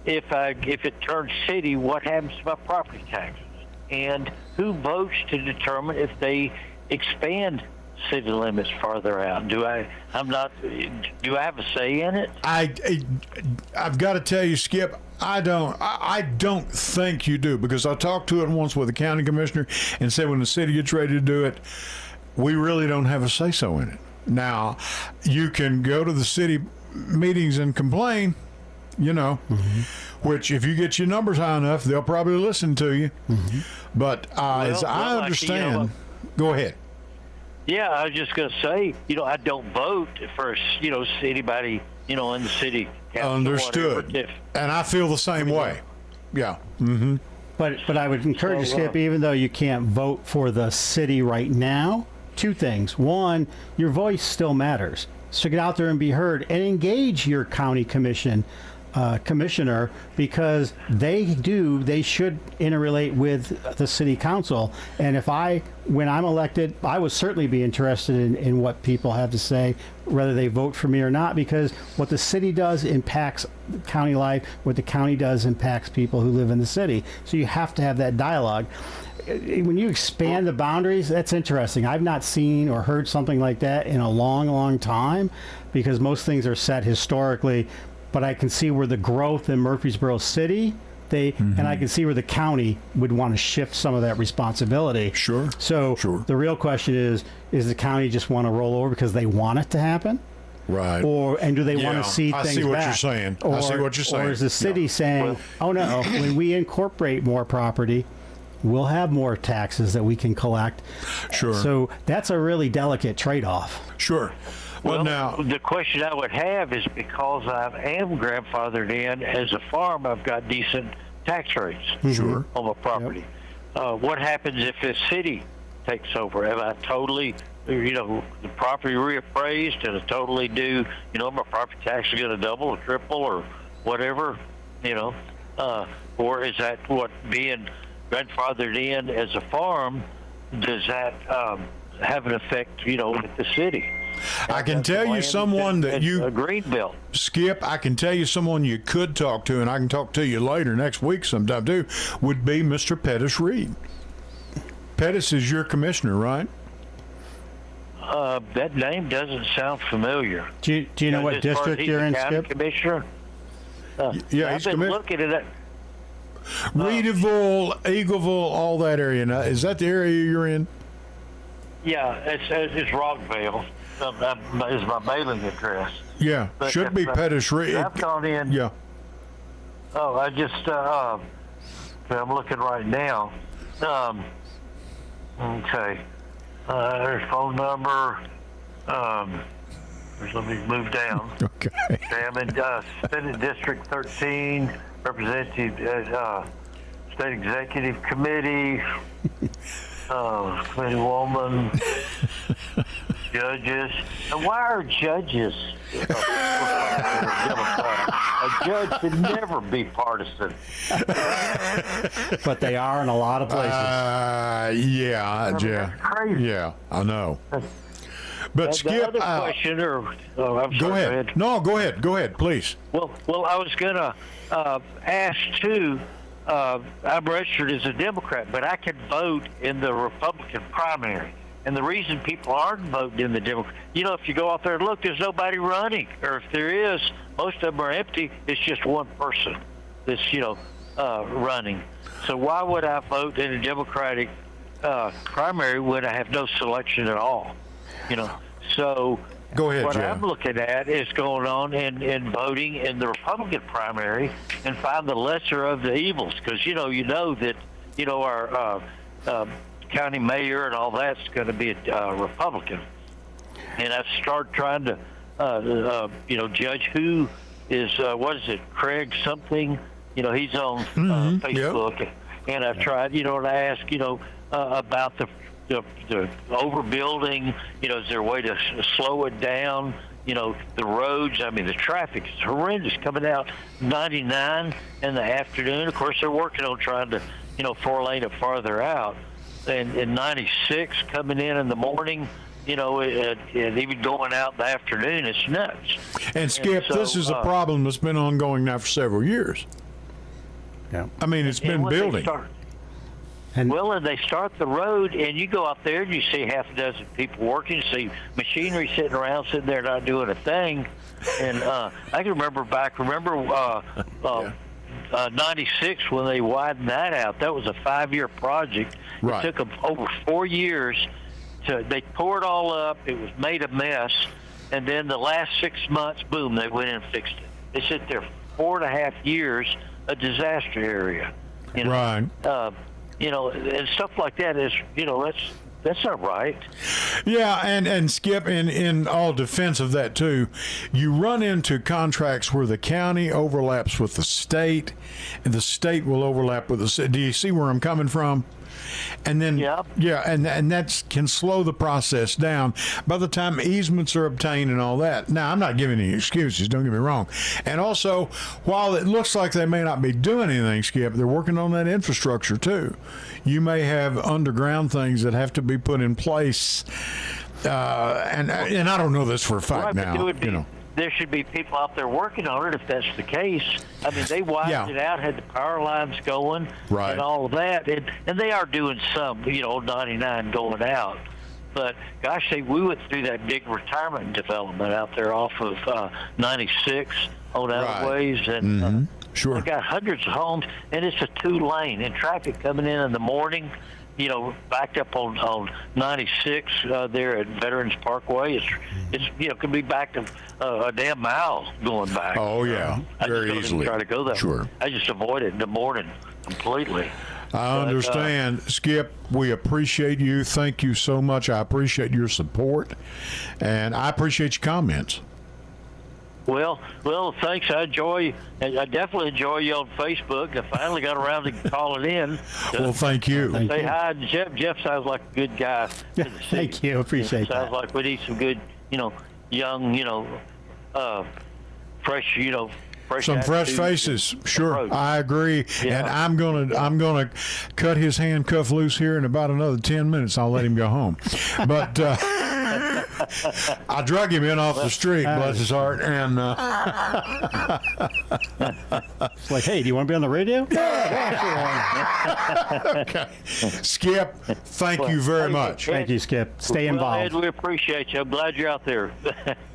if it turns city, what happens to my property taxes? And who votes to determine if they expand city limits farther out? Do I have a say in it? I've got to tell you, Skip, I don't think you do, because I talked to it once with a county commissioner and said when the city gets ready to do it, we really don't have a say-so in it. Now, you can go to the city meetings and complain, which if you get your numbers high enough, they'll probably listen to you. But as I understand, go ahead. Yeah, I was just going to say, I don't vote for, anybody, in the city council. Understood. And I feel the same way. Yeah. Mm-hmm. But I would encourage you, Skip, even though you can't vote for the city right now, two things. One, your voice still matters. So get out there and be heard and engage your county commissioner, because they should interrelate with the city council. And when I'm elected, I would certainly be interested in what people have to say, whether they vote for me or not, because what the city does impacts county life. What the county does impacts people who live in the city. So you have to have that dialogue. When you expand the boundaries, that's interesting. I've not seen or heard something like that in a long, long time, because most things are set historically. But I can see where the growth in Murfreesboro City, and I can see where the county would want to shift some of that responsibility. Sure. So the real question is the county just want to roll over because they want it to happen? Right. And do they want to see things back? I see what you're saying. Or is the city saying, oh no, when we incorporate more property, we'll have more taxes that we can collect. Sure. So that's a really delicate trade-off. Sure. Well, now the question I would have is, because I am grandfathered in as a farm, I've got decent tax rates Sure. on my property. Yep. What happens if the city takes over? Have I totally, the property reappraised and I totally do, my property tax is going to double or triple or whatever, or is that what being grandfathered in as a farm, does that have an effect, with the city? I can tell you someone that you Greenville. Skip, I can tell you someone you could talk to, and I can talk to you later next week sometime too, would be Mr. Pettis Reed. Pettis is your commissioner, right? That name doesn't sound familiar. Do you know what district you're in, Skip? Commissioner? Yeah, I've been looking at it. Reedville, Eagleville, all that area. Now, is that the area you're in? Yeah, it's Rockville. Is my mailing address. Yeah, but should be Pettis Reed. I've gone in. Yeah. Oh, I just I'm looking right now. Okay. There's phone number. Let me move down. Okay. I'm in Senate District 13, representative State Executive Committee. Committee woman. Judges. And why are judges a judge should never be partisan. But they are in a lot of places. Yeah, crazy. Yeah, I know. But Skip, the other question, I'm sorry, go ahead. No, go ahead, please. Well, I was gonna ask too. I'm registered as a Democrat, but I can vote in the Republican primary. And the reason people aren't voting in the Democrat, if you go out there and look, there's nobody running. Or if there is, most of them are empty. It's just one person that's, running. So why would I vote in a Democratic primary when I have no selection at all. So Go ahead, what Jeff. I'm looking at is going on in voting in the Republican primary and find the lesser of the evils, because you know that our county mayor and all that's going to be a Republican, and I start trying to judge who is what is it, Craig something, he's on Facebook, yep. And I've tried to ask about the overbuilding, is there a way to slow it down? The roads, the traffic is horrendous coming out 99 in the afternoon. Of course, they're working on trying to, 4-lane it farther out. And 96 coming in the morning, and even going out in the afternoon, it's nuts. And Skip, so, this is a problem that's been ongoing now for several years. Yeah. It's been building. And they start the road, and you go out there and you see half a dozen people working. You see machinery sitting there not doing a thing. And I can remember 96 when they widened that out. That was a 5-year project. Right. It took them over 4 years. They tore it all up. It was made a mess. And then the last 6 months, boom, they went in and fixed it. They sit there 4.5 years, a disaster area. Right. And stuff like that is, that's not right. Yeah, and Skip, in all defense of that too, you run into contracts where the county overlaps with the state, and the state will overlap with the city. Do you see where I'm coming from? And then, and that can slow the process down by the time easements are obtained and all that. Now, I'm not giving any excuses, don't get me wrong. And also, while it looks like they may not be doing anything, Skip, they're working on that infrastructure too. You may have underground things that have to be put in place, and I don't know this for a fact now. There should be people out there working on it if that's the case. They widened it out, had the power lines going, right, and all of that. And they are doing some, 99 going out. But, gosh, we went through that big retirement development out there off of 96 on Outways. And sure. They got hundreds of homes, and it's a 2-lane. And traffic coming in the morning, backed up on 96 there at Veterans Parkway. It's could be back to a damn mile going back. Oh yeah, very easily. Try to go that way. I just avoid it in the morning completely. I understand, Skip. We appreciate you. Thank you so much. I appreciate your support, and I appreciate your comments. Well, thanks. I definitely enjoy you on Facebook. I finally got around to calling in. Well, thank you. Say hi to Jeff. Jeff sounds like a good guy. Thank you. Appreciate that. Sounds like we need some good, young, fresh, some fresh faces. Sure, approach. I agree. Yeah. And I'm gonna cut his handcuff loose here in about another 10 minutes. I'll let him go home. But I drug him in off the street, bless his heart, and it's like, hey, do you want to be on the radio? Okay. Skip, thank you very much. Thank you, Skip. Stay involved. Ed, we appreciate you. I'm glad you're out there.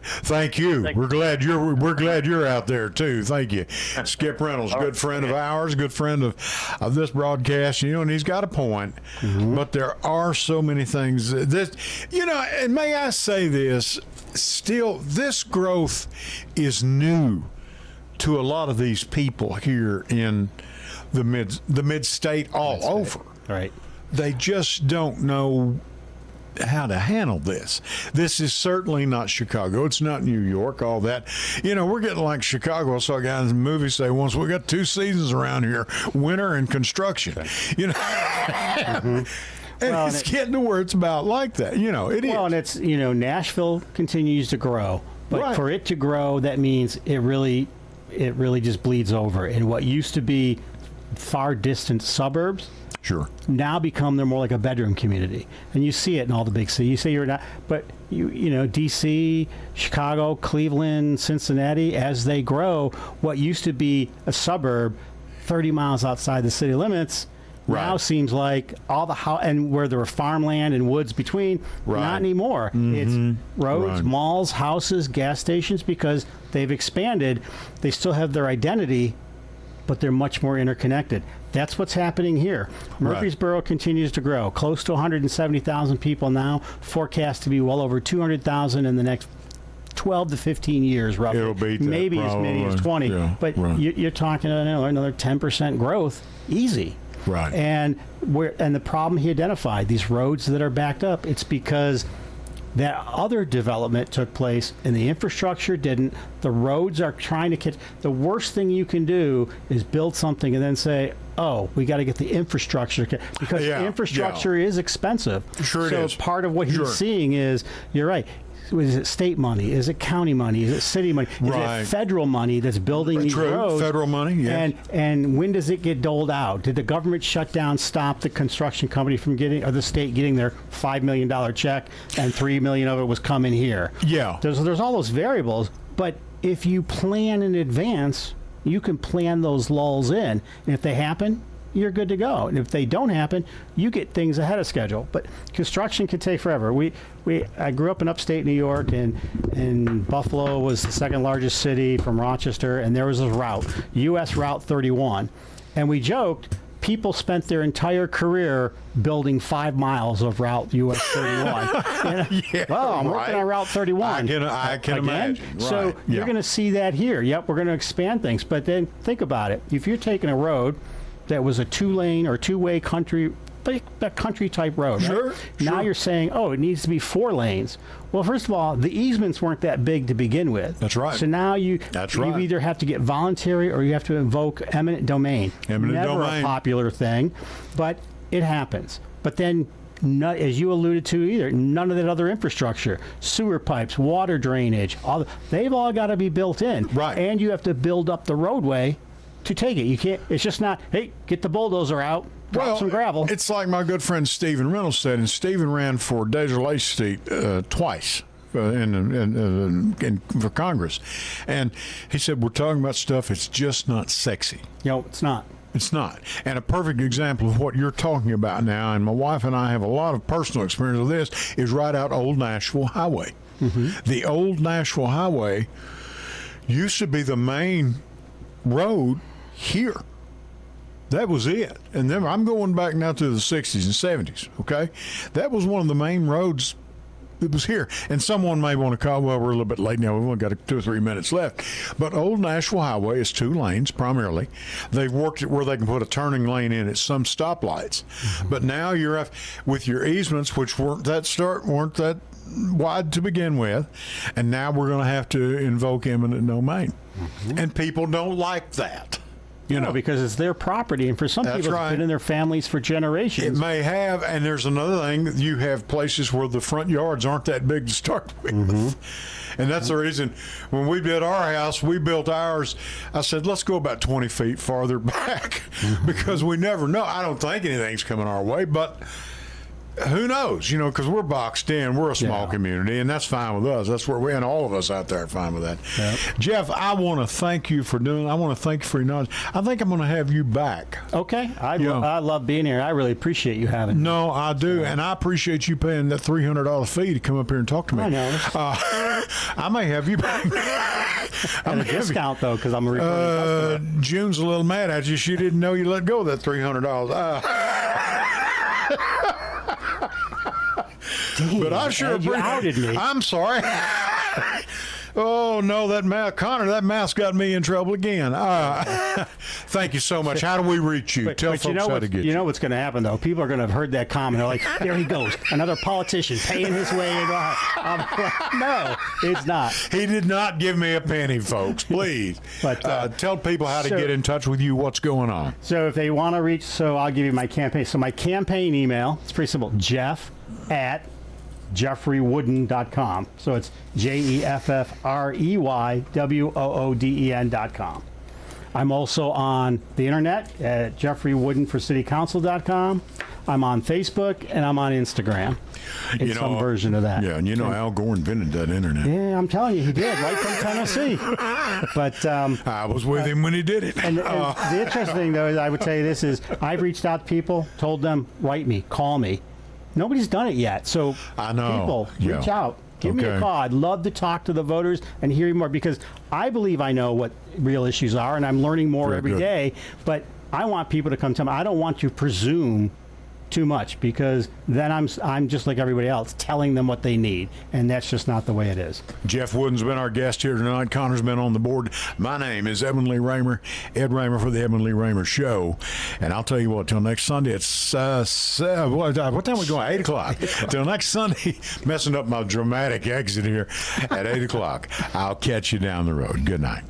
Thank you. We're glad you're out there too. Thank you, Skip Reynolds, good friend of ours, good friend of this broadcast. And he's got a point. But there are so many things that and may I say this? Still, this growth is new to a lot of these people here in the mid-state all over. Right. They just don't know how to handle this. This is certainly not Chicago. It's not New York, all that. We're getting like Chicago. I saw a guy in the movie say once, we got 2 seasons around here, winter and construction. And it's getting to where it's about like that. It is. Well, and it's, Nashville continues to grow. But for it to grow, that means it really just bleeds over. And what used to be far distant suburbs now become, they're more like a bedroom community. And you see it in all the big cities. You say you're not, but D.C., Chicago, Cleveland, Cincinnati, as they grow, what used to be a suburb 30 miles outside the city limits now seems like all the and where there were farmland and woods between, not anymore. It's roads, malls, houses, gas stations, because they've expanded. They still have their identity but they're much more interconnected. That's what's happening here. Murfreesboro continues to grow, close to 170,000 people now, forecast to be well over 200,000 in the next 12 to 15 years, roughly. It'll beat that, maybe as many as 20. Yeah, but right. you're talking another 10% growth, easy. Right. And the problem he identified, these roads that are backed up, it's because that other development took place and the infrastructure didn't. The roads are trying to catch. The worst thing you can do is build something and then say, oh, we got to get the infrastructure, because infrastructure is expensive. Sure it is. So part of what he's seeing is, you're right, is it state money? Is it county money? Is it city money? Is it federal money that's building these roads? Federal money, yes. And when does it get doled out? Did the government shutdown stop the construction company from getting, or the state getting their $5 million check, and $3 million of it was coming here? Yeah. There's all those variables, but if you plan in advance, you can plan those lulls in. And if they happen, you're good to go. And if they don't happen, you get things ahead of schedule. But construction can take forever. I grew up in upstate New York, and Buffalo was the second largest city from Rochester, and there was a route, U.S. Route 31. And we joked, people spent their entire career building 5 miles of Route US 31. Well, I'm working on Route 31. I can imagine. Right. So you're going to see that here. Yep, we're going to expand things. But then think about it. If you're taking a road that was a 2-lane or 2-way country type road. Sure. Right? Now you're saying, oh, it needs to be 4 lanes. Well, first of all, the easements weren't that big to begin with. That's right. So now you either have to get voluntary or you have to invoke eminent domain. Never a popular thing, but it happens. But then, as you alluded to, none of that other infrastructure, sewer pipes, water drainage, they've all got to be built in. Right. And you have to build up the roadway to take it. You can't. It's just not, hey, get the bulldozer out, drop some gravel. It's like my good friend Stephen Reynolds said, and Stephen ran for Desiree seat twice for Congress, and he said, we're talking about stuff, it's just not sexy. It's not. It's not. And a perfect example of what you're talking about now, and my wife and I have a lot of personal experience with this, is right out Old Nashville Highway. Mm-hmm. The Old Nashville Highway used to be the main road here. That was it. And then I'm going back now to the 60s and 70s, okay? That was one of the main roads that was here. And someone may want to call, well, we're a little bit late now. We've only got 2 or 3 minutes left. But Old Nashville Highway is 2 lanes primarily. They've worked it where they can put a turning lane in at some stoplights. Mm-hmm. But now you're with your easements, which weren't that wide to begin with, and now we're going to have to invoke eminent domain. Mm-hmm. And people don't like that. Because it's their property, and for some people, it's been in their families for generations. It may have, and there's another thing. You have places where the front yards aren't that big to start with. Mm-hmm. And that's the reason when we did our house, we built ours, I said, let's go about 20 feet farther back because we never know. I don't think anything's coming our way, but who knows, because we're boxed in. We're a small community, and that's fine with us. That's where and all of us out there are fine with that. Yep. Jeff, I want to thank you for I want to thank you for your knowledge. I think I'm going to have you back. Okay. I love being here. I really appreciate you having me. No, I do, and I appreciate you paying that $300 fee to come up here and talk to me. I know. I may have you back. I'm a discount, though, because I'm a returning customer. June's a little mad at you. She didn't know you let go of that $300. But I sure outed me. I'm sorry. Oh no, that mouse got me in trouble again. Thank you so much. How do we reach you? Tell folks how to get you. You know what's going to happen though? People are going to have heard that comment. They're like, "There he goes, another politician paying his way." No, it's not. He did not give me a penny, folks. Please, but tell people how to get in touch with you. What's going on? So if they want to reach, I'll give you my campaign. So my campaign email. It's pretty simple. Jeff@jeffreywooden.com. So it's JEFFREYWOODEN.com. I'm also on the internet at jeffreywoodenforcitycouncil.com. I'm on Facebook and I'm on Instagram. It's some version of that. Yeah, and Al Gore invented that internet. Yeah, I'm telling you, he did, right from Tennessee. But I was with him when he did it. And the interesting thing, though, is I would say this is I've reached out to people, told them, write me, call me. Nobody's done it yet, so I know. people reach out. Give me a call. I'd love to talk to the voters and hear more, because I believe I know what real issues are, and I'm learning more every day. But I want people to come tell me. I don't want to presume too much, because then I'm just like everybody else, telling them what they need, and that's just not the way it is. Jeff Wooden's been our guest here tonight. Connor's been on the board. My name is Edwin Lee Raymer, Ed Raymer for the Edwin Lee Raymer Show. And I'll tell you what, till next Sunday, it's what time are we going? 8 o'clock. Till next Sunday, messing up my dramatic exit here at 8 o'clock. I'll catch you down the road. Good night.